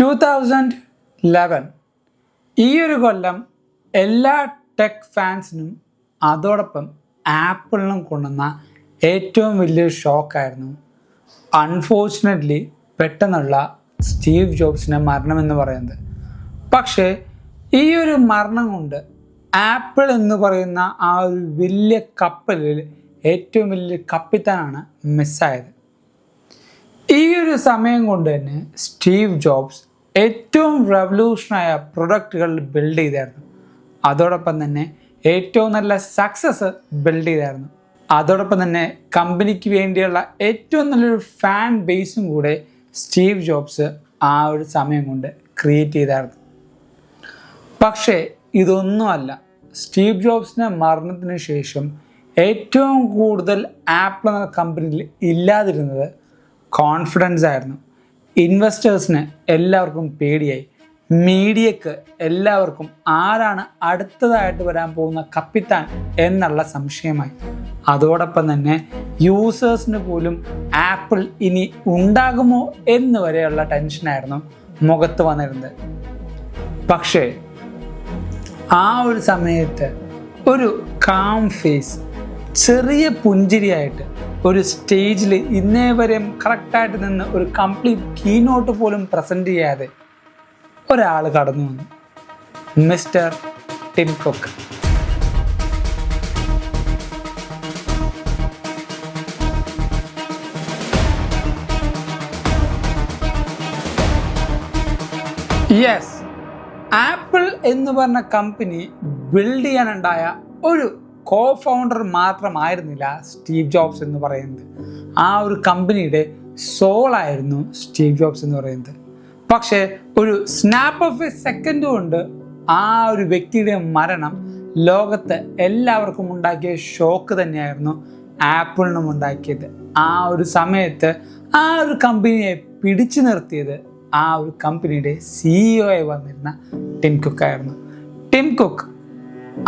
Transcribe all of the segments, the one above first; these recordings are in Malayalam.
2011 ഈ ഒരു കൊല്ലം എല്ലാ ടെക് ഫാൻസിനും അതോടൊപ്പം ആപ്പിളിനും കൊണ്ടുവന്ന ഏറ്റവും വലിയൊരു ഷോക്കായിരുന്നു അൺഫോർച്ചുനേറ്റ്ലി പെട്ടെന്നുള്ള സ്റ്റീവ് ജോബ്സിൻ്റെ മരണമെന്ന് പറയുന്നത്. പക്ഷേ ഈ ഒരു മരണം കൊണ്ട് ആപ്പിൾ എന്ന് പറയുന്ന ആ ഒരു വലിയ കപ്പലിൽ ഏറ്റവും വലിയ കപ്പിത്താനാണ് മിസ്സായത്. ഈ ഒരു സമയം കൊണ്ട് തന്നെ സ്റ്റീവ് ജോബ്സ് ഏറ്റവും റെവല്യൂഷനായ പ്രൊഡക്റ്റുകൾ ബിൽഡ് ചെയ്തായിരുന്നു. അതോടൊപ്പം തന്നെ ഏറ്റവും നല്ല സക്സസ് ബിൽഡ് ചെയ്തായിരുന്നു. അതോടൊപ്പം തന്നെ കമ്പനിക്ക് വേണ്ടിയുള്ള ഏറ്റവും നല്ലൊരു ഫാൻ ബേസും കൂടെ സ്റ്റീവ് ജോബ്സ് ആ ഒരു സമയം കൊണ്ട് ക്രിയേറ്റ് ചെയ്തായിരുന്നു. പക്ഷേ ഇതൊന്നുമല്ല, സ്റ്റീവ് ജോബ്സിൻ്റെ മരണത്തിന് ശേഷം ഏറ്റവും കൂടുതൽ ആപ്പിൾ എന്ന കമ്പനിയിൽ ഇല്ലാതിരുന്നത് കോൺഫിഡൻസ് ആയിരുന്നു. ഇൻവെസ്റ്റേഴ്സിന് എല്ലാവർക്കും പേടിയായി. മീഡിയക്ക് എല്ലാവർക്കും ആരാണ് അടുത്തതായിട്ട് വരാൻ പോകുന്ന കപ്പിത്താൻ എന്നുള്ള സംശയമായി. അതോടൊപ്പം തന്നെ യൂസേഴ്സിന് പോലും ആപ്പിൾ ഇനി ഉണ്ടാകുമോ എന്ന് വരെയുള്ള ടെൻഷനായിരുന്നു മുഖത്ത് വന്നിരുന്നത്. പക്ഷേ ആ ഒരു സമയത്ത് ഒരു കാം ഫേസ്, ചെറിയ പുഞ്ചിരിയായിട്ട് ഒരു സ്റ്റേജിൽ ഇന്നേ വരെയും കറക്റ്റായിട്ട് നിന്ന് ഒരു കംപ്ലീറ്റ് കീനോട്ട് പോലും പ്രസൻറ്റ് ചെയ്യാതെ ഒരാൾ കടന്നു വന്നു. Mister Tim cook. Yes, apple എന്ന് പറഞ്ഞ കമ്പനി ബിൽഡ് ചെയ്യാനുണ്ടായ ഒരു കോ ഫൗണ്ടർ മാത്രമായിരുന്നില്ല സ്റ്റീവ് ജോബ്സ് എന്ന് പറയുന്നത്. ആ ഒരു കമ്പനിയുടെ സോളായിരുന്നു സ്റ്റീവ് ജോബ്സ് എന്ന് പറയുന്നത്. പക്ഷേ ഒരു സ്നാപ്പ് ഓഫ് എ സെക്കൻഡ് കൊണ്ട് ആ ഒരു വ്യക്തിയുടെ മരണം ലോകത്ത് എല്ലാവർക്കും ഉണ്ടാക്കിയ ഷോക്ക് തന്നെയായിരുന്നു ആപ്പിളിനും ഉണ്ടാക്കിയത്. ആ ഒരു സമയത്ത് ആ ഒരു കമ്പനിയെ പിടിച്ചു നിർത്തിയത് ആ ഒരു കമ്പനിയുടെ CEO ആയി വന്നിരുന്ന ടിം കുക്ക് ആയിരുന്നു. ടിം കുക്ക്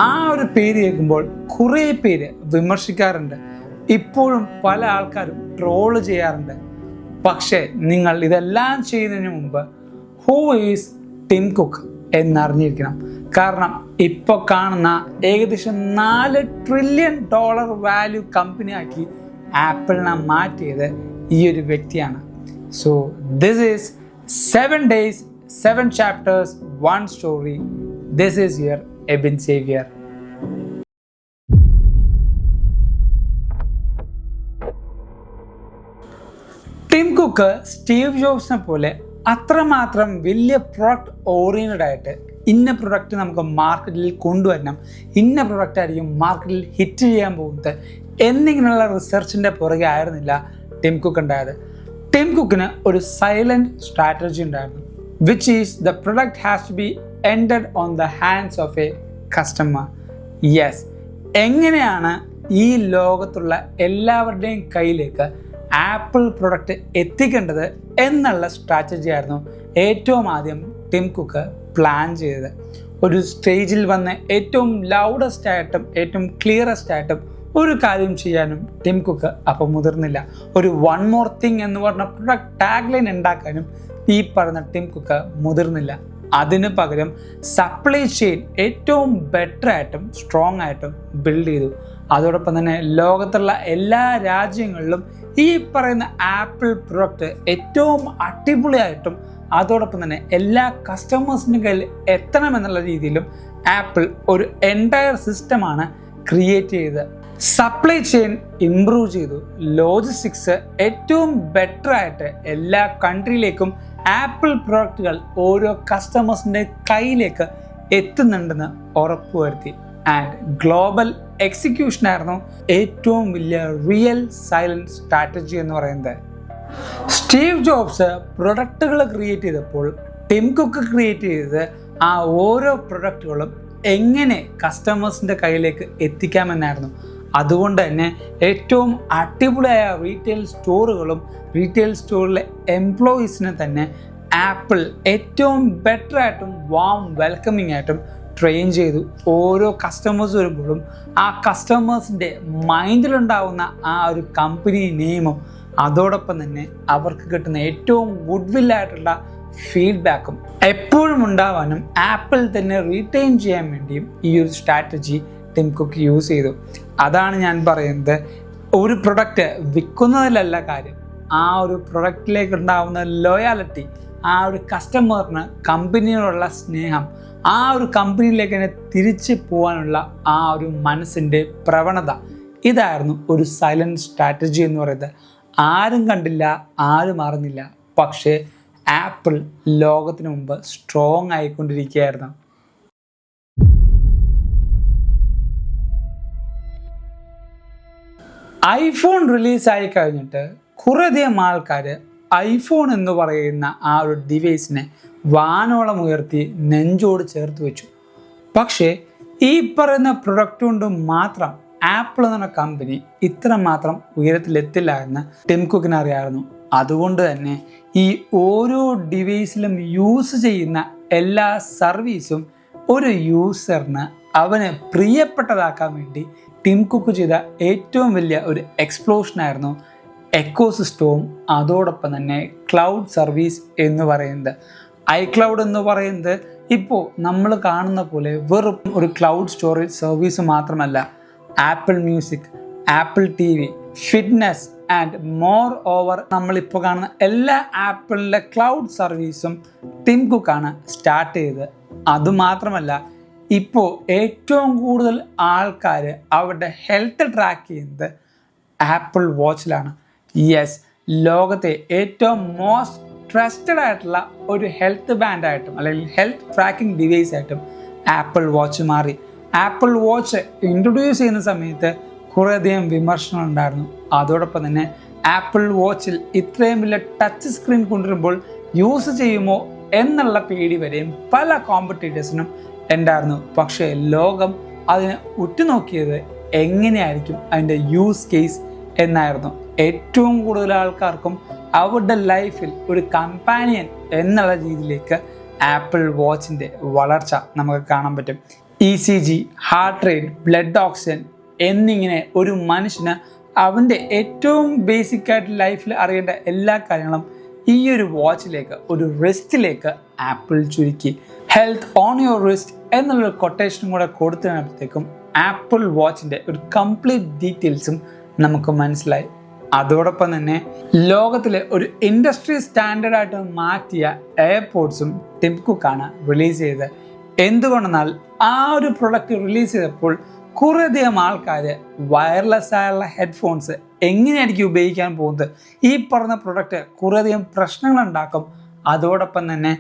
ആ ഒരു പേര് കേൾക്കുമ്പോൾ കുറേ പേര് വിമർശിക്കാറുണ്ട്. ഇപ്പോഴും പല ആൾക്കാരും ട്രോള് ചെയ്യാറുണ്ട്. പക്ഷേ നിങ്ങൾ ഇതെല്ലാം ചെയ്യുന്നതിന് മുമ്പ് ഹൂ ഈസ് ടിം കുക്ക് എന്നറിഞ്ഞിരിക്കണം. കാരണം ഇപ്പോൾ കാണുന്ന ഏകദേശം $4 ട്രില്യൺ വാല്യൂ കമ്പനിയാക്കി ആപ്പിളിനെ മാറ്റിയത് ഈ ഒരു വ്യക്തിയാണ്. So this is 7 days, 7 chapters, 1 story. This is your Ebin Savior. Tim Cook Steve ജോബ്സിനെ പോലെ അത്രമാത്രം വലിയ പ്രൊഡക്റ്റ് ഓറിയൻറ്റഡ് ആയിട്ട് ഇന്ന പ്രൊഡക്റ്റ് നമുക്ക് മാർക്കറ്റിൽ കൊണ്ടുവരണം, ഇന്ന പ്രൊഡക്റ്റ് ആയിരിക്കും മാർക്കറ്റിൽ ഹിറ്റ് ചെയ്യാൻ പോകുന്നത് എന്നിങ്ങനെയുള്ള റിസർച്ചിൻ്റെ പുറകെ ആയിരുന്നില്ല ടിം കുക്ക് ഉണ്ടായത്. ടിം കുക്കിന് ഒരു സൈലൻറ്റ് സ്ട്രാറ്റജി ഉണ്ടായിരുന്നു, which is the product has to be ended on the hands of a customer. Yes, എങ്ങനെയാണ് ഈ ലോകത്തുള്ള എല്ലാവരുടെയും കയ്യിലേക്ക് ആപ്പിൾ പ്രൊഡക്റ്റ് എത്തിക്കേണ്ടത് എന്നുള്ള സ്ട്രാറ്റജി ആയിരുന്നു ഏറ്റവും ആദ്യം ടിം കുക്ക് പ്ലാൻ ചെയ്തത്. ഒരു സ്റ്റേജിൽ വന്ന് ഏറ്റവും ലൗഡസ്റ്റ് ആയിട്ടും ഏറ്റവും ക്ലിയറസ്റ്റ് ആയിട്ടും ഒരു കാര്യം ചെയ്യാനും ടിം കുക്ക് അപ്പം മുതിർന്നില്ല. ഒരു വൺ മോർ തിങ് എന്ന് പറഞ്ഞ പ്രൊഡക്റ്റ് ടാഗ് ലൈൻ ഉണ്ടാക്കാനും ഈ പറഞ്ഞ ടിം കുക്ക് മുതിർന്നില്ല. അതിന് പകരം സപ്ലൈ ചെയിൻ ഏറ്റവും ബെറ്റർ ആയിട്ടും സ്ട്രോങ് ആയിട്ടും ബിൽഡ് ചെയ്തു. അതോടൊപ്പം തന്നെ ലോകത്തുള്ള എല്ലാ രാജ്യങ്ങളിലും ഈ പറയുന്ന ആപ്പിൾ പ്രൊഡക്റ്റ് ഏറ്റവും അടിപൊളിയായിട്ടും അതോടൊപ്പം തന്നെ എല്ലാ കസ്റ്റമേഴ്സിൻ്റെ കയ്യിൽ എത്തണമെന്നുള്ള രീതിയിലും ആപ്പിൾ ഒരു എൻറ്റയർ സിസ്റ്റമാണ് ക്രിയേറ്റ് ചെയ്തത്. സപ്ലൈ ചെയിൻ ഇംപ്രൂവ് ചെയ്തു. ലോജിസ്റ്റിക്സ് ഏറ്റവും ബെറ്റർ ആയിട്ട് എല്ലാ കൺട്രിയിലേക്കും ആപ്പിൾ പ്രൊഡക്റ്റുകൾ ഓരോ കസ്റ്റമേഴ്സിൻ്റെ കയ്യിലേക്ക് എത്തുന്നുണ്ടെന്ന് ഉറപ്പുവരുത്തി. ആൻഡ് ഗ്ലോബൽ എക്സിക്യൂഷനായിരുന്നു ഏറ്റവും വലിയ റിയൽ സൈലൻറ്റ് സ്ട്രാറ്റജി എന്ന് പറയുന്നത്. സ്റ്റീവ് ജോബ്സ് പ്രൊഡക്റ്റുകൾ ക്രിയേറ്റ് ചെയ്തപ്പോൾ ടിം കുക്ക് ക്രിയേറ്റ് ചെയ്തത് ആ ഓരോ പ്രൊഡക്റ്റുകളും എങ്ങനെ കസ്റ്റമേഴ്സിൻ്റെ കയ്യിലേക്ക് എത്തിക്കാമെന്നായിരുന്നു. അതുകൊണ്ട് തന്നെ ഏറ്റവും അടിപൊളിയായ റീറ്റെയിൽ സ്റ്റോറുകളും റീറ്റെയിൽ സ്റ്റോറിലെ എംപ്ലോയീസിനെ തന്നെ ആപ്പിൾ ഏറ്റവും ബെറ്റർ ആയിട്ടും വാം വെൽക്കമിങ് ആയിട്ടും ട്രെയിൻ ചെയ്തു. ഓരോ കസ്റ്റമേഴ്സ് വരുമ്പോഴും ആ കസ്റ്റമേഴ്സിൻ്റെ മൈൻഡിലുണ്ടാവുന്ന ആ ഒരു കമ്പനി നെയിമും അതോടൊപ്പം തന്നെ അവർക്ക് കിട്ടുന്ന ഏറ്റവും ഗുഡ് വില്ലായിട്ടുള്ള ഫീഡ്ബാക്കും എപ്പോഴും ഉണ്ടാവാനും ആപ്പിൾ തന്നെ റീറ്റെയിൻ ചെയ്യാൻ വേണ്ടിയും ഈ ഒരു സ്ട്രാറ്റജി ടിം കുക്ക് യൂസ് ചെയ്തു. അതാണ് ഞാൻ പറയുന്നത്, ഒരു പ്രൊഡക്റ്റ് വിൽക്കുന്നതിലല്ല കാര്യം, ആ ഒരു പ്രൊഡക്റ്റിലേക്ക് ഉണ്ടാവുന്ന ലോയാലിറ്റി, ആ ഒരു കസ്റ്റമറിന് കമ്പനിയോടുള്ള സ്നേഹം, ആ ഒരു കമ്പനിയിലേക്ക് തന്നെ തിരിച്ചു പോകാനുള്ള ആ ഒരു മനസ്സിൻ്റെ പ്രവണത, ഇതായിരുന്നു ഒരു സൈലൻറ്റ് സ്ട്രാറ്റജി എന്ന് പറയുന്നത്. ആരും കണ്ടില്ല, ആരും അറിഞ്ഞില്ല, പക്ഷേ ആപ്പിൾ ലോകത്തിന് മുമ്പ് സ്ട്രോങ് ആയിക്കൊണ്ടിരിക്കുകയായിരുന്നു. ഐഫോൺ റിലീസായി കഴിഞ്ഞിട്ട് കുറേയധികം ആൾക്കാർ ഐഫോൺ എന്ന് പറയുന്ന ആ ഒരു ഡിവൈസിനെ വാനോളം ഉയർത്തി നെഞ്ചോട് ചേർത്ത് വെച്ചു. പക്ഷേ ഈ പറയുന്ന പ്രൊഡക്റ്റ് കൊണ്ട് മാത്രം ആപ്പിൾ എന്ന കമ്പനി ഇത്രമാത്രം ഉയരത്തിലെത്തില്ല എന്ന് ടിം കുക്കിന് അറിയാമായിരുന്നു. അതുകൊണ്ട് തന്നെ ഈ ഓരോ ഡിവൈസിലും യൂസ് ചെയ്യുന്ന എല്ലാ സർവീസും ഒരു യൂസറിന് അവന് പ്രിയപ്പെട്ടതാക്കാൻ വേണ്ടി ടിം കുക്ക് ചെയ്ത ഏറ്റവും വലിയ ഒരു എക്സ്പ്ലോഷനായിരുന്നു എക്കോസിസ്റ്റവും അതോടൊപ്പം തന്നെ ക്ലൗഡ് സർവീസ് എന്ന് പറയുന്നത്. ഐക്ലൗഡ് എന്ന് പറയുന്നത് ഇപ്പോൾ നമ്മൾ കാണുന്ന പോലെ വെറും ഒരു ക്ലൗഡ് സ്റ്റോറേജ് സർവീസ് മാത്രമല്ല, apple music, apple TV, fitness and more over നമ്മളിപ്പോൾ കാണുന്ന എല്ലാ ആപ്പിളിൻ്റെ ക്ലൗഡ് സർവീസും ടിം കുക്കാണ് സ്റ്റാർട്ട് ചെയ്തത്. അതുമാത്രമല്ല, ഇപ്പോൾ ഏറ്റവും കൂടുതൽ ആൾക്കാർ അവരുടെ ഹെൽത്ത് ട്രാക്ക് ചെയ്യുന്നത് ആപ്പിൾ വാച്ചിലാണ്. യെസ്, ലോകത്തെ ഏറ്റവും മോസ്റ്റ് ട്രസ്റ്റഡ് ആയിട്ടുള്ള ഒരു ഹെൽത്ത് ബാൻഡായിട്ടും അല്ലെങ്കിൽ ഹെൽത്ത് ട്രാക്കിംഗ് ഡിവൈസ് ആയിട്ടും ആപ്പിൾ വാച്ച് മാറി. ആപ്പിൾ വാച്ച് ഇൻട്രൊഡ്യൂസ് ചെയ്യുന്ന സമയത്ത് കുറേയധികം വിമർശനം ഉണ്ടായിരുന്നു. അതോടൊപ്പം തന്നെ ആപ്പിൾ വാച്ചിൽ ഇത്രയും വലിയ ടച്ച് സ്ക്രീൻ കൊണ്ടുവരുമ്പോൾ യൂസ് ചെയ്യുമോ എന്നുള്ള പേടി വരെയും പല കോമ്പറ്റീറ്റേഴ്സിനും ഉണ്ടായിരുന്നു. പക്ഷേ ലോകം അതിനെ ഉറ്റുനോക്കിയത് എങ്ങനെയായിരിക്കും അതിൻ്റെ യൂസ് കേസ് എന്നായിരുന്നു. ഏറ്റവും കൂടുതൽ ആൾക്കാർക്കും അവരുടെ ലൈഫിൽ ഒരു കമ്പാനിയൻ എന്നുള്ള രീതിയിലേക്ക് ആപ്പിൾ വാച്ചിൻ്റെ വളർച്ച നമുക്ക് കാണാൻ പറ്റും. ECG, heart rate, blood oxygen എന്നിങ്ങനെ ഒരു മനുഷ്യന് അവൻ്റെ ഏറ്റവും ബേസിക് ആയിട്ട് ലൈഫിൽ അറിയേണ്ട എല്ലാ കാര്യങ്ങളും ഈ ഒരു വാച്ചിലേക്ക്, ഒരു റിസ്റ്റിലേക്ക് ആപ്പിൾ ചുരുക്കി. ഹെൽത്ത് ഓൺ യുവർ റിസ്റ്റ് എന്നുള്ളൊരു കൊട്ടേഷനും കൂടെ കൊടുത്തതിനപ്പോഴത്തേക്കും ആപ്പിൾ വാച്ചിൻ്റെ ഒരു കംപ്ലീറ്റ് ഡീറ്റെയിൽസും നമുക്ക് മനസ്സിലായി. അതോടൊപ്പം തന്നെ ലോകത്തിലെ ഒരു ഇൻഡസ്ട്രി സ്റ്റാൻഡേർഡായിട്ട് മാറ്റിയ എയർപോഡ്സും ടിം കുക്കാണ് റിലീസ് ചെയ്തത്. എന്തുകൊണ്ടെന്നാൽ ആ ഒരു പ്രൊഡക്റ്റ് റിലീസ് ചെയ്തപ്പോൾ കുറേയധികം ആൾക്കാർ വയർലെസ് ആയുള്ള ഹെഡ്ഫോൺസ് എങ്ങനെയായിരിക്കും ഉപയോഗിക്കാൻ പോകുന്നത്, ഈ പറഞ്ഞ പ്രൊഡക്റ്റ് കുറേയധികം പ്രശ്നങ്ങളുണ്ടാക്കും, അതോടൊപ്പം തന്നെ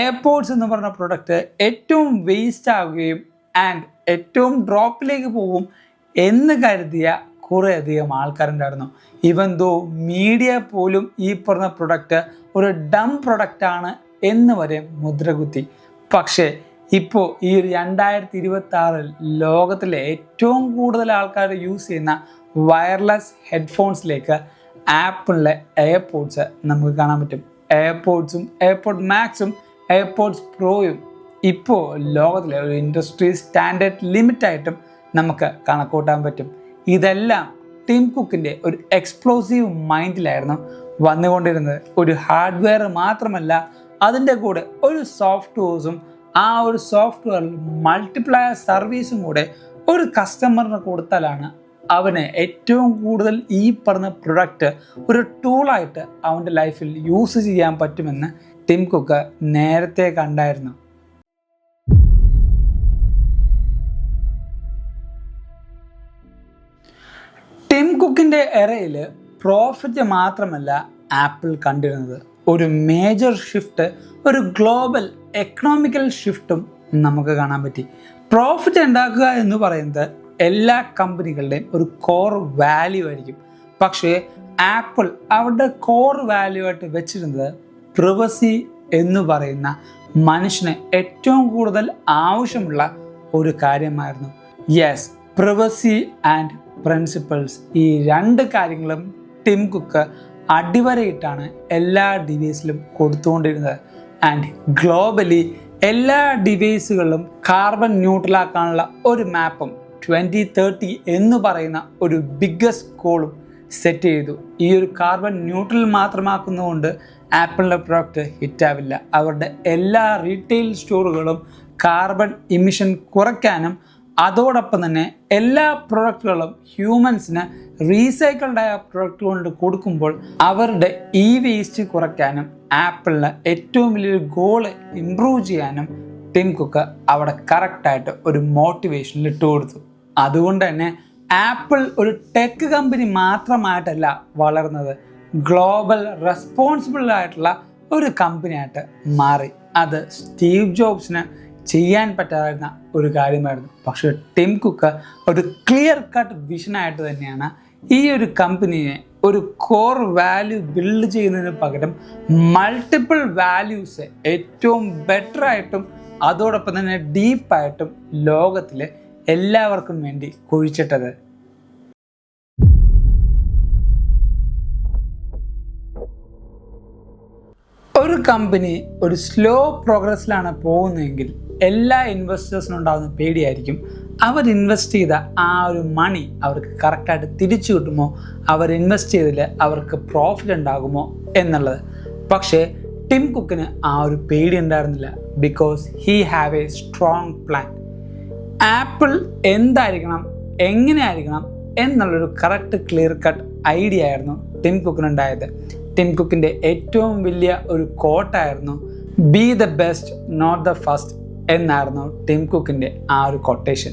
എയർപോഡ്സ് എന്ന് പറഞ്ഞ പ്രൊഡക്റ്റ് ഏറ്റവും വേസ്റ്റ് ആവുകയും ആൻഡ് ഏറ്റവും ഡ്രോപ്പിലേക്ക് പോകും എന്ന് കരുതിയ കുറേയധികം ആൾക്കാരുണ്ടായിരുന്നു. ഈവൻ ദോ മീഡിയ പോലും ഈ പറഞ്ഞ പ്രൊഡക്റ്റ് ഒരു ഡം പ്രൊഡക്റ്റാണ് എന്ന് വരെ മുദ്രകുത്തി. പക്ഷേ ഇപ്പോൾ ഈ ഒരു 2026 ലോകത്തിലെ ഏറ്റവും കൂടുതൽ ആൾക്കാർ യൂസ് ചെയ്യുന്ന വയർലെസ് ഹെഡ്ഫോൺസിലേക്ക് ആപ്പിളിലെ എയർപോഡ്സ് നമുക്ക് കാണാൻ പറ്റും. എയർപോഡ്സും എയർപോഡ് മാക്സും എയർപോഡ്സ് പ്രോയും ഇപ്പോൾ ലോകത്തിലെ ഒരു ഇൻഡസ്ട്രി സ്റ്റാൻഡേർഡ് ലിമിറ്റായിട്ടും നമുക്ക് കണക്കൂട്ടാൻ പറ്റും. ഇതെല്ലാം ടിം കുക്കിൻ്റെ ഒരു എക്സ്പ്ലോസീവ് മൈൻഡിലായിരുന്നു വന്നുകൊണ്ടിരുന്നത്. ഒരു ഹാർഡ്വെയർ മാത്രമല്ല, അതിൻ്റെ കൂടെ ഒരു സോഫ്റ്റ്വെയർസും ആ ഒരു സോഫ്റ്റ്വെയറിൽ മൾട്ടിപ്ലയർ സർവീസും കൂടെ ഒരു കസ്റ്റമറിന് കൊടുത്താലാണ് അവന് ഏറ്റവും കൂടുതൽ ഈ പറഞ്ഞ പ്രൊഡക്റ്റ് ഒരു ടൂളായിട്ട് അവൻ്റെ ലൈഫിൽ യൂസ് ചെയ്യാൻ പറ്റുമെന്ന് ടിം കുക്ക് നേരത്തെ കണ്ടായിരുന്നു. ടിം കുക്കിൻ്റെ എറയിൽ പ്രോഫിറ്റ് മാത്രമല്ല ആപ്പിൾ കണ്ടിരുന്നത്, ഒരു മേജർ ഷിഫ്റ്റ്, ഒരു ഗ്ലോബൽ എക്കണോമിക്കൽ ഷിഫ്റ്റും നമുക്ക് കാണാൻ പറ്റി. പ്രോഫിറ്റ് ഉണ്ടാക്കുക എന്ന് പറയുന്നത് എല്ലാ കമ്പനികളുടെയും ഒരു കോർ വാല്യൂ ആയിരിക്കും. പക്ഷേ ആപ്പിൾ അവരുടെ കോർ വാല്യൂ ആയിട്ട് വെച്ചിരുന്നത് പ്രിവസി എന്ന് പറയുന്ന മനുഷ്യന് ഏറ്റവും കൂടുതൽ ആവശ്യമുള്ള ഒരു കാര്യമായിരുന്നു. യെസ്, പ്രിവസി ആൻഡ് പ്രിൻസിപ്പിൾസ്, ഈ രണ്ട് കാര്യങ്ങളും ടിം കുക്ക് അടിവരയിട്ടാണ് എല്ലാ ഡിവൈസിലും കൊടുത്തുകൊണ്ടിരുന്നത്. ആൻഡ് ഗ്ലോബലി എല്ലാ ഡിവൈസുകളിലും കാർബൺ ന്യൂട്രലാക്കാനുള്ള ഒരു മാപ്പും 2030 എന്ന് പറയുന്ന ഒരു ബിഗ്ഗസ്റ്റ് ഗോളും സെറ്റ് ചെയ്തു. ഈ ഒരു കാർബൺ ന്യൂട്രൽ മാത്രമാക്കുന്നതുകൊണ്ട് ആപ്പിളിൻ്റെ പ്രൊഡക്റ്റ് ഹിറ്റാവില്ല. അവരുടെ എല്ലാ റീറ്റെയിൽ സ്റ്റോറുകളും കാർബൺ ഇമിഷൻ കുറയ്ക്കാനും അതോടൊപ്പം തന്നെ എല്ലാ പ്രൊഡക്റ്റുകളും ഹ്യൂമൻസിന് റീസൈക്കിൾഡ് ആയ പ്രൊഡക്റ്റ് കൊണ്ട് കൊടുക്കുമ്പോൾ അവരുടെ ഈ വേസ്റ്റ് കുറയ്ക്കാനും ആപ്പിളിന് ഏറ്റവും വലിയൊരു ഗോള് ഇംപ്രൂവ് ചെയ്യാനും ടിം കുക്ക് അവിടെ കറക്റ്റായിട്ട് ഒരു മോട്ടിവേഷനിൽ ഇട്ട് കൊടുത്തു. അതുകൊണ്ട് തന്നെ ആപ്പിൾ ഒരു ടെക് കമ്പനി മാത്രമായിട്ടല്ല വളർന്നത്, ഗ്ലോബൽ റെസ്പോൺസിബിൾ ആയിട്ടുള്ള ഒരു കമ്പനിയായിട്ട് മാറി. അത് സ്റ്റീവ് ജോബ്സിന് ചെയ്യാൻ പറ്റാവുന്ന ഒരു കാര്യമായിരുന്നു. പക്ഷേ ടിം കുക്ക് ഒരു ക്ലിയർ കട്ട് വിഷനായിട്ട് തന്നെയാണ് ഈ ഒരു കമ്പനിയെ ഒരു കോർ വാല്യൂ ബിൽഡ് ചെയ്യുന്നതിന് പകരം മൾട്ടിപ്പിൾ വാല്യൂസ് ഏറ്റവും ബെറ്റർ ആയിട്ടും അതോടൊപ്പം തന്നെ ഡീപ്പായിട്ടും ലോകത്തിലെ എല്ലാവർക്കും വേണ്ടി കുഴിച്ചിട്ടത്. ഒരു കമ്പനി ഒരു സ്ലോ പ്രോഗ്രസ്സിലാണ് പോകുന്നതെങ്കിൽ എല്ലാ ഇൻവെസ്റ്റേഴ്സിനും ഉണ്ടാകുന്ന പേടിയായിരിക്കും, അവർ ഇൻവെസ്റ്റ് ചെയ്ത ആ ഒരു മണി അവർക്ക് കറക്റ്റായിട്ട് തിരിച്ചു കിട്ടുമോ, അവർ ഇൻവെസ്റ്റ് ചെയ്തതിൽ അവർക്ക് പ്രോഫിറ്റ് ഉണ്ടാകുമോ എന്നുള്ളത്. പക്ഷേ ടിം കുക്കിന് ആ ഒരു പേടി ഉണ്ടായിരുന്നില്ല. Because he have a strong plan. Apple എന്തായിരിക്കണം, എങ്ങനെയായിരിക്കണം എന്നുള്ളൊരു കറക്റ്റ് ക്ലിയർ കട്ട് ഐഡിയ ആയിരുന്നു ടിം കുക്കിനുണ്ടായത്. ടിം കുക്കിൻ്റെ ഏറ്റവും വലിയ ഒരു കോട്ടായിരുന്നു be the best not the first എന്നായിരുന്നു ടിം കുക്കിൻ്റെ ആ ഒരു കൊട്ടേഷൻ.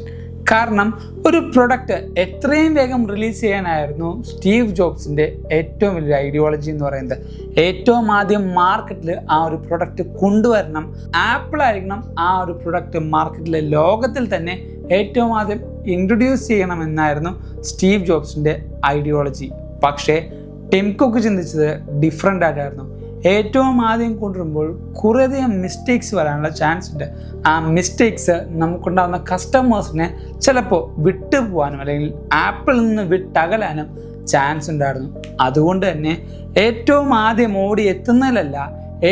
കാരണം ഒരു പ്രൊഡക്റ്റ് എത്രയും വേഗം റിലീസ് ചെയ്യാനായിരുന്നു സ്റ്റീവ് ജോബ്സിൻ്റെ ഏറ്റവും വലിയ ഐഡിയോളജി എന്ന് പറയുന്നത്. ഏറ്റവും ആദ്യം മാർക്കറ്റിൽ ആ ഒരു പ്രൊഡക്റ്റ് കൊണ്ടുവരണം, ആപ്പിൾ ആയിരിക്കണം ആ ഒരു പ്രൊഡക്റ്റ് മാർക്കറ്റിലെ ലോകത്തിൽ തന്നെ ഏറ്റവും ആദ്യം ഇൻട്രൊഡ്യൂസ് ചെയ്യണമെന്നായിരുന്നു സ്റ്റീവ് ജോബ്സിൻ്റെ ഐഡിയോളജി. പക്ഷേ ടിം കുക്ക് ചിന്തിച്ചത് ഡിഫറെൻ്റ് ആയിട്ടായിരുന്നു. ഏറ്റവും ആദ്യം കൊണ്ടുവരുമ്പോൾ കുറേയധികം മിസ്റ്റേക്സ് വരാനുള്ള ചാൻസ് ഉണ്ട്. ആ മിസ്റ്റേക്സ് നമുക്കുണ്ടാകുന്ന കസ്റ്റമേഴ്സിനെ ചിലപ്പോൾ വിട്ടുപോകാനും അല്ലെങ്കിൽ ആപ്പിളിൽ നിന്ന് വിട്ടകലാനും ചാൻസ് ഉണ്ടായിരുന്നു. അതുകൊണ്ട് തന്നെ ഏറ്റവും ആദ്യം ഓടി എത്തുന്നതിലല്ല,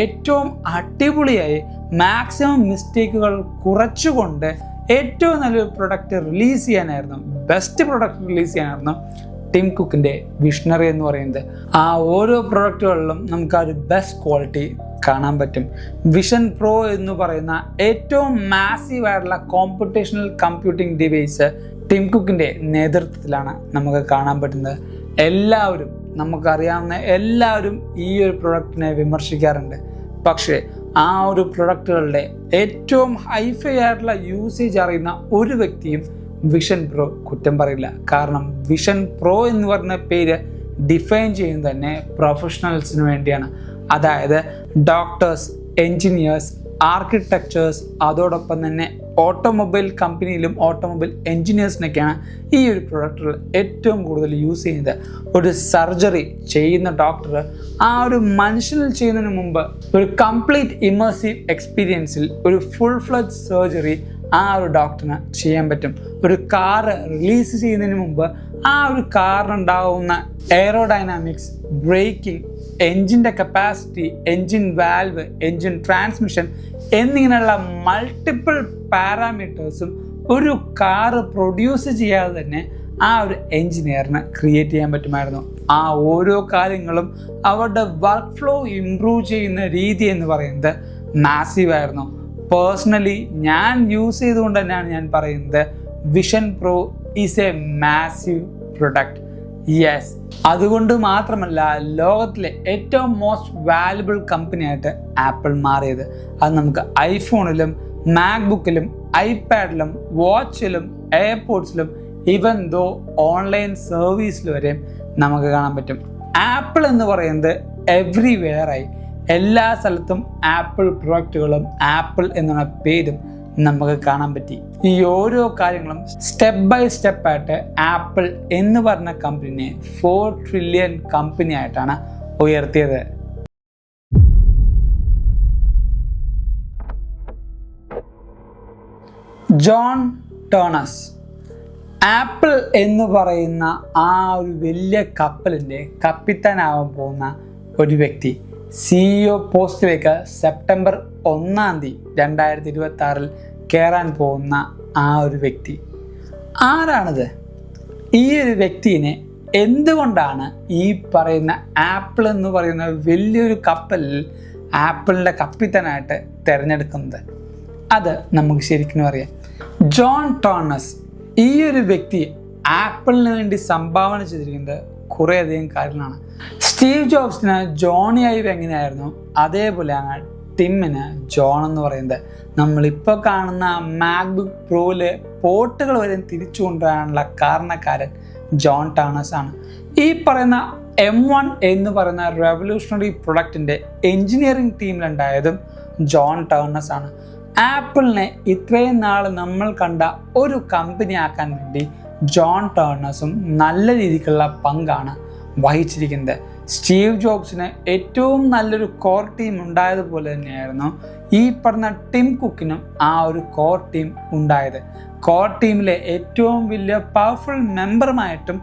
ഏറ്റവും അടിപൊളിയായി മാക്സിമം മിസ്റ്റേക്കുകൾ കുറച്ചുകൊണ്ട് ഏറ്റവും നല്ലൊരു പ്രൊഡക്റ്റ് റിലീസ് ചെയ്യാനായിരുന്നു, ബെസ്റ്റ് പ്രൊഡക്റ്റ് റിലീസ് ചെയ്യാനായിരുന്നു ടിം കുക്കിൻ്റെ വിഷണറി എന്ന് പറയുന്നത്. ആ ഓരോ പ്രൊഡക്റ്റുകളിലും നമുക്ക് ആ ഒരു ബെസ്റ്റ് ക്വാളിറ്റി കാണാൻ പറ്റും. വിഷൻ പ്രോ എന്ന് പറയുന്ന ഏറ്റവും മാസീവ് ആയിട്ടുള്ള കോമ്പറ്റേഷണൽ കമ്പ്യൂട്ടിംഗ് ഡിവൈസ് ടിം കുക്കിൻ്റെ നേതൃത്വത്തിലാണ് നമുക്ക് കാണാൻ പറ്റുന്നത്. എല്ലാവരും, നമുക്കറിയാവുന്ന എല്ലാവരും ഈ ഒരു പ്രൊഡക്റ്റിനെ വിമർശിക്കാറുണ്ട്. പക്ഷേ ആ ഒരു പ്രൊഡക്റ്റുകളുടെ ഏറ്റവും ഹൈഫൈ ആയിട്ടുള്ള യൂസേജ് അറിയുന്ന ഒരു വ്യക്തിയും വിഷൻ പ്രോ കുറ്റം പറയില്ല. കാരണം വിഷൻ പ്രോ എന്ന് പറയുന്ന പേര് ഡിഫൈൻ ചെയ്യുന്നത് തന്നെ പ്രൊഫഷണൽസിന് വേണ്ടിയാണ്. അതായത് ഡോക്ടേഴ്സ്, എൻജിനീയേഴ്സ്, ആർക്കിടെക്ചേഴ്സ്, അതോടൊപ്പം തന്നെ ഓട്ടോമൊബൈൽ കമ്പനിയിലും ഓട്ടോമൊബൈൽ എൻജിനീയേഴ്സിനൊക്കെയാണ് ഈ ഒരു പ്രൊഡക്റ്റുകൾ ഏറ്റവും കൂടുതൽ യൂസ് ചെയ്യുന്നത്. ഒരു സർജറി ചെയ്യുന്ന ഡോക്ടർ ആ ഒരു മനുഷ്യനിൽ ചെയ്യുന്നതിന് മുമ്പ് ഒരു കംപ്ലീറ്റ് ഇമേഴ്സീവ് എക്സ്പീരിയൻസിൽ ഒരു ഫുൾ ഫ്ലെഡ്ജ് സർജറി ആ ഒരു ഡോക്ടറിന് ചെയ്യാൻ പറ്റും. ഒരു കാറ് റിലീസ് ചെയ്യുന്നതിന് മുമ്പ് ആ ഒരു കാറിനുണ്ടാവുന്ന എയറോഡൈനാമിക്സ്, ബ്രേക്കിംഗ്, എൻജിൻ്റെ capacity, engine valve, engine transmission എന്നിങ്ങനെയുള്ള മൾട്ടിപ്പിൾ പാരാമീറ്റേഴ്സും ഒരു കാറ് പ്രൊഡ്യൂസ് ചെയ്യാതെ തന്നെ ആ ഒരു എൻജിനീയറിന് ക്രിയേറ്റ് ചെയ്യാൻ പറ്റുമായിരുന്നു. ആ ഓരോ കാര്യങ്ങളും അവരുടെ വർക്ക് ഫ്ലോ ഇംപ്രൂവ് ചെയ്യുന്ന രീതി എന്ന് പറയുന്നത് മാസീവായിരുന്നു. പേഴ്സണലി ഞാൻ യൂസ് ചെയ്തുകൊണ്ട് തന്നെയാണ് ഞാൻ പറയുന്നത്, vision pro is A massive product. Yes, അതുകൊണ്ട് മാത്രമല്ല ലോകത്തിലെ ഏറ്റവും മോസ്റ്റ് വാല്യുബിൾ കമ്പനിയായിട്ട് ആപ്പിൾ മാറിയത്. അത് നമുക്ക് ഐഫോണിലും മാക്ബുക്കിലും ഐപാഡിലും വാച്ചിലും എയർപോഡ്സിലും ഈവൻ ദോ ഓൺലൈൻ സർവീസിൽ വരെയും നമുക്ക് കാണാൻ പറ്റും. ആപ്പിൾ എന്ന് പറയുന്നത് എവ്രിവെയറായി, എല്ലാ സ്ഥലത്തും ആപ്പിൾ പ്രൊഡക്റ്റുകളും ആപ്പിൾ എന്നുള്ള പേരും നമുക്ക് കാണാൻ പറ്റി. ഈ ഓരോ കാര്യങ്ങളും സ്റ്റെപ്പ് ബൈ സ്റ്റെപ്പായിട്ട് ആപ്പിൾ എന്ന് പറഞ്ഞ കമ്പനിയെ 4 ട്രില്യൺ കമ്പനി ആയിട്ടാണ് ഉയർത്തിയത്. ജോൺ ടേണേഴ്സ്, ആപ്പിൾ എന്ന് പറയുന്ന ആ ഒരു വലിയ കപ്പലിൻ്റെ കപ്പിത്താനാവാൻ പോകുന്ന ഒരു വ്യക്തി CEO പോസ്റ്റിലേക്ക് സെപ്റ്റംബർ 1 2026 കയറാൻ പോകുന്ന ആ ഒരു വ്യക്തി ആരാണിത്? ഈ ഒരു വ്യക്തിയെ എന്തുകൊണ്ടാണ് ഈ പറയുന്ന ആപ്പിൾ എന്ന് പറയുന്ന വലിയൊരു കപ്പലിൽ ആപ്പിളിൻ്റെ കപ്പിത്താനായിട്ട് തിരഞ്ഞെടുക്കുന്നത്? അത് നമുക്ക് ശരിക്കും അറിയാം. ജോൺ ടോണസ് ഈ ഒരു വ്യക്തി ആപ്പിളിന് വേണ്ടി സംഭാവന ചെയ്തിരിക്കുന്നത് കുറേയധികം കാര്യങ്ങളാണ്. സ്റ്റീവ് ജോബ്സിന് ജോണി ഐവ് എങ്ങനെയായിരുന്നു, അതേപോലെയാണ് ടിമ്മിന് ജോൺ എന്ന് പറയുന്നത്. നമ്മളിപ്പോൾ കാണുന്ന മാക്ബുക്ക് പ്രോയിലെ പോർട്ടുകൾ വരെ തിരിച്ചു കൊണ്ടുവരാനുള്ള കാരണക്കാരൻ ജോൺ ടോണസ് ആണ്. ഈ പറയുന്ന M1 എന്ന് പറയുന്ന റെവല്യൂഷണറി പ്രൊഡക്റ്റിൻ്റെ എൻജിനീയറിംഗ് ടീമിലുണ്ടായതും ജോൺ ടോണസ് ആണ്. ആപ്പിളിനെ ഇത്രയും നാൾ നമ്മൾ കണ്ട ഒരു കമ്പനി ആക്കാൻ വേണ്ടി ജോൺ ടോണസും നല്ല രീതിക്കുള്ള പങ്കാണ് വഹിച്ചിരിക്കുന്നത്. സ്റ്റീവ് ജോബ്സിന് ഏറ്റവും നല്ലൊരു കോർ ടീം ഉണ്ടായതുപോലെ തന്നെയായിരുന്നു ഈ പറഞ്ഞ ടിം കുക്കിനും ആ ഒരു കോർ ടീം ഉണ്ടായത്. കോർ ടീമിലെ ഏറ്റവും വലിയ പവർഫുൾ മെമ്പറുമായിട്ടും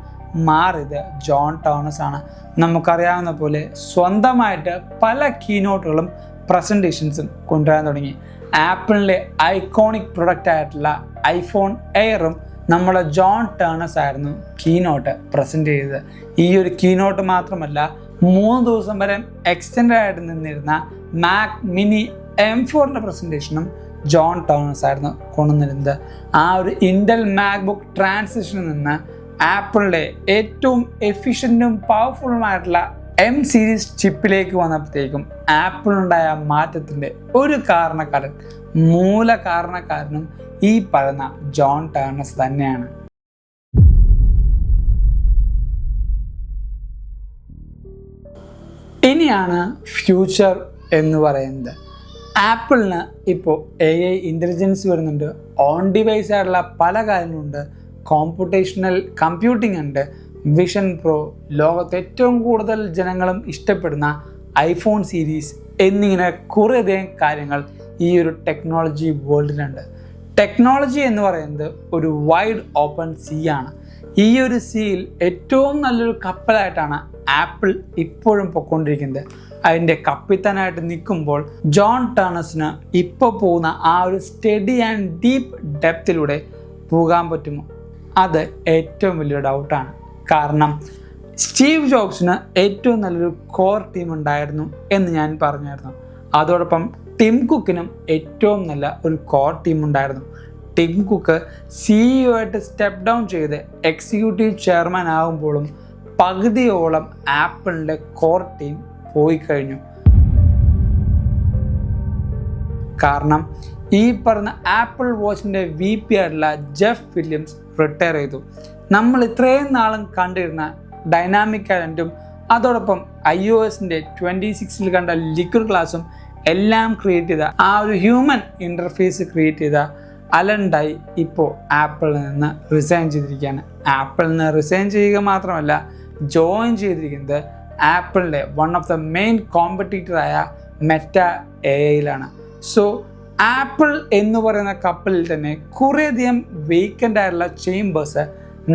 മാറിയത് ജോൺ ടോണസ് ആണ്. നമുക്കറിയാവുന്ന പോലെ സ്വന്തമായിട്ട് പല കീനോട്ടുകളും പ്രസൻറ്റേഷൻസും കൊണ്ടുവരാൻ തുടങ്ങി. ആപ്പിളിലെ ഐക്കോണിക് പ്രൊഡക്റ്റ് ആയിട്ടുള്ള ഐഫോൺ എയറും നമ്മുടെ ജോൺ ടോണസ് ആയിരുന്നു കീനോട്ട് പ്രസൻറ്റ് ചെയ്തത്. ഈ ഒരു കീനോട്ട് മാത്രമല്ല, 3 ദിവസം വരെ എക്സ്റ്റെൻഡ് ആയിട്ട് നിന്നിരുന്ന മാക് മിനി M4ൻ്റെ പ്രസൻറ്റേഷനും ജോൺ ടോണസ് ആയിരുന്നു കൊണ്ടുവന്നിരുന്നത്. ആ ഒരു ഇൻ്റൽ മാക്ബുക്ക് ട്രാൻസിഷനിൽ നിന്ന് ആപ്പിളിലെ ഏറ്റവും എഫിഷ്യൻറ്റും പവർഫുള്ളുമായിട്ടുള്ള M സീരീസ് ചിപ്പിലേക്ക് വന്നപ്പോഴത്തേക്കും ആപ്പിളിനുണ്ടായ മാറ്റത്തിൻ്റെ ഒരു കാരണക്കാരൻ, മൂല കാരണക്കാരനും ഈ പറയുന്ന ജോൺ ടോണസ് തന്നെയാണ്. ഇനിയാണ് ഫ്യൂച്ചർ എന്ന് പറയുന്നത്. ആപ്പിളിന് ഇപ്പോൾ AI ഇൻ്റലിജൻസ് വരുന്നുണ്ട്, ഓൺ ഡിവൈസ് ആയിട്ടുള്ള പല കാര്യങ്ങളുണ്ട്, കോമ്പുട്ടേഷണൽ കമ്പ്യൂട്ടിംഗ് ഉണ്ട്, വിഷൻ പ്രോ, ലോകത്ത് ഏറ്റവും കൂടുതൽ ജനങ്ങളും ഇഷ്ടപ്പെടുന്ന ഐഫോൺ സീരീസ് എന്നിങ്ങനെ കുറേയധികം കാര്യങ്ങൾ ഈ ഒരു ടെക്നോളജി വേൾഡിലുണ്ട്. ടെക്നോളജി എന്ന് പറയുന്നത് ഒരു വൈഡ് ഓപ്പൺ സീ ആണ്. ഈ ഒരു സീയിൽ ഏറ്റവും നല്ലൊരു കപ്പലായിട്ടാണ് ആപ്പിൾ ഇപ്പോഴും പൊയ്ക്കൊണ്ടിരിക്കുന്നത്. അതിൻ്റെ കപ്പിത്താനായിട്ട് നിൽക്കുമ്പോൾ ജോൺ ടോണസിന് ഇപ്പോൾ പോകുന്ന ആ ഒരു സ്റ്റഡി ആൻഡ് ഡീപ്പ് ഡെപ്തിലൂടെ പോകാൻ പറ്റുമോ? അത് ഏറ്റവും വലിയ ഡൗട്ടാണ്. കാരണം സ്റ്റീവ് ജോബ്സിന് ഏറ്റവും നല്ലൊരു കോർ ടീം ഉണ്ടായിരുന്നു എന്ന് ഞാൻ പറഞ്ഞായിരുന്നു. അതോടൊപ്പം ടിം കുക്കിനും ഏറ്റവും നല്ല ഒരു കോർ ടീം ഉണ്ടായിരുന്നു. ടിം കുക്ക് CEO ആയിട്ട് സ്റ്റെപ്പ് ഡൗൺ ചെയ്ത് എക്സിക്യൂട്ടീവ് ചെയർമാൻ ആകുമ്പോഴും പകുതിയോളം ആപ്പിളിൻ്റെ കോർ ടീം പോയി കഴിഞ്ഞു. കാരണം ഈ പറഞ്ഞ ആപ്പിൾ വാച്ചിൻ്റെ VP ആയിട്ടുള്ള ജെഫ് വില്യംസ് റിട്ടയർ ചെയ്തു. നമ്മൾ ഇത്രയും നാളും കണ്ടിരുന്ന ഡൈനാമിക് ഐലൻഡും അതോടൊപ്പം iOSൻ്റെ 26 കണ്ട ലിക്വിഡ് ക്ലാസും എല്ലാം ക്രിയേറ്റ് ചെയ്ത ആ ഒരു ഹ്യൂമൻ ഇൻ്റർഫേസ് ക്രിയേറ്റ് ചെയ്ത അലൻ ഡൈ ഇപ്പോൾ ആപ്പിളിൽ നിന്ന് റിസൈൻ ചെയ്തിരിക്കുകയാണ്. ആപ്പിളിൽ നിന്ന് റിസൈൻ ചെയ്യുക മാത്രമല്ല, ജോയിൻ ചെയ്തിരിക്കുന്നത് ആപ്പിളിൻ്റെ വൺ ഓഫ് ദ മെയിൻ കോമ്പറ്റീറ്ററായ മെറ്റ AIയിലാണ്. സോ ആപ്പിൾ എന്ന് പറയുന്ന കപ്പലിൽ തന്നെ കുറേയധികം വേക്കൻ്റ് ആയിട്ടുള്ള ചേംബേഴ്സ്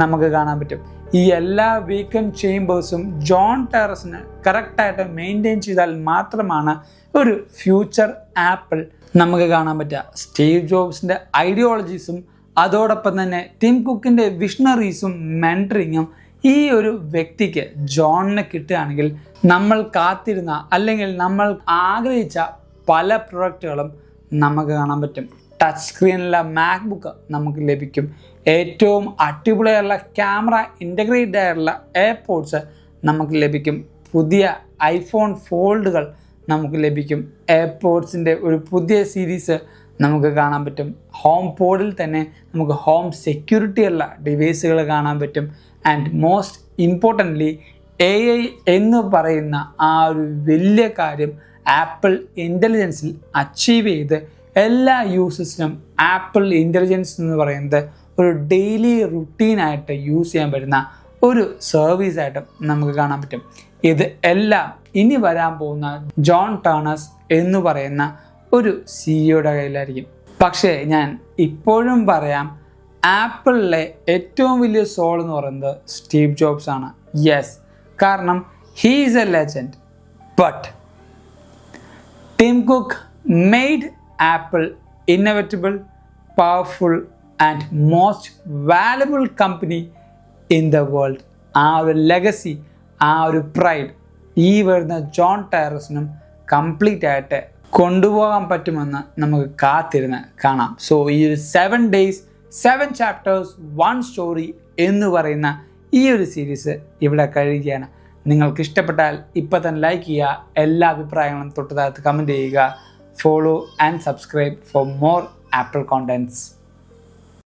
നമുക്ക് കാണാൻ പറ്റും. ഈ എല്ലാ വീക്കെൻഡ് ചേംബേഴ്സും ജോൺ ടോണസിന് കറക്റ്റായിട്ട് മെയിൻറ്റെയിൻ ചെയ്താൽ മാത്രമാണ് ഒരു ഫ്യൂച്ചർ ആപ്പിൾ നമുക്ക് കാണാൻ പറ്റുക. സ്റ്റീവ് ജോബ്സിൻ്റെ ഐഡിയോളജീസും അതോടൊപ്പം തന്നെ ടിം കുക്കിൻ്റെ വിഷണറീസും മെൻറ്ററിങ്ങും ഈ ഒരു വ്യക്തിക്ക് ജോണിന് കിട്ടുകയാണെങ്കിൽ നമ്മൾ കാത്തിരുന്ന അല്ലെങ്കിൽ നമ്മൾ ആഗ്രഹിച്ച പല പ്രൊഡക്റ്റുകളും നമുക്ക് കാണാൻ പറ്റും. ടച്ച് സ്ക്രീനിലുള്ള മാക്ബുക്ക് നമുക്ക് ലഭിക്കും. ഏറ്റവും അടിപൊളിയായുള്ള ക്യാമറ ഇൻ്റഗ്രേറ്റഡ് ആയിട്ടുള്ള എയർപോഡ്സ് നമുക്ക് ലഭിക്കും. പുതിയ ഐഫോൺ ഫോൾഡുകൾ നമുക്ക് ലഭിക്കും. എയർപോഡ്സിൻ്റെ ഒരു പുതിയ സീരീസ് നമുക്ക് കാണാൻ പറ്റും. ഹോം പോഡിൽ തന്നെ നമുക്ക് ഹോം സെക്യൂരിറ്റി ഉള്ള ഡിവൈസുകൾ കാണാൻ പറ്റും. ആൻഡ് മോസ്റ്റ് ഇമ്പോർട്ടൻ്റ്ലി AI എന്ന് പറയുന്ന ആ ഒരു വലിയ കാര്യം ആപ്പിൾ ഇൻ്റലിജൻസിൽ അച്ചീവ് ചെയ്ത് എല്ലാ യൂസേഴ്സിനും ആപ്പിൾ ഇൻ്റലിജൻസ് എന്ന് പറയുന്നത് ഒരു ഡെയിലി റുട്ടീനായിട്ട് യൂസ് ചെയ്യാൻ പറ്റുന്ന ഒരു സർവീസായിട്ട് നമുക്ക് കാണാൻ പറ്റും. ഇത് എല്ലാം ഇനി വരാൻ പോകുന്ന ജോൺ ടോണസ് എന്ന് പറയുന്ന ഒരു CEOയുടെ കയ്യിലായിരിക്കും. പക്ഷേ ഞാൻ ഇപ്പോഴും പറയാം, ആപ്പിളിലെ ഏറ്റവും വലിയ സോൾ എന്ന് പറയുന്നത് സ്റ്റീവ് ജോബ്സ് ആണ്. യെസ്, കാരണം he is A legend. But Tim cook made Apple inevitable, powerful and most valuable company in the world. ആ ഒരു ലെഗസി, ആ ഒരു പ്രൈഡ് ഈ വരുന്ന ജോൺ ടൈറസിനും കംപ്ലീറ്റ് ആയിട്ട് കൊണ്ടുപോകാൻ പറ്റുമെന്ന് നമുക്ക് കാത്തിരുന്ന് കാണാം. സോ ഈ ഒരു 7 days 7 chapters 1 story എന്ന് പറയുന്ന ഈ ഒരു സീരീസ് ഇവിടെ കഴിയുകയാണ്. നിങ്ങൾക്ക് ഇഷ്ടപ്പെട്ടാൽ ഇപ്പം തന്നെ ലൈക്ക് ചെയ്യുക, എല്ലാ അഭിപ്രായങ്ങളും തൊട്ട് താഴത്ത് കമൻറ്റ് ചെയ്യുക, follow and subscribe for more apple contents.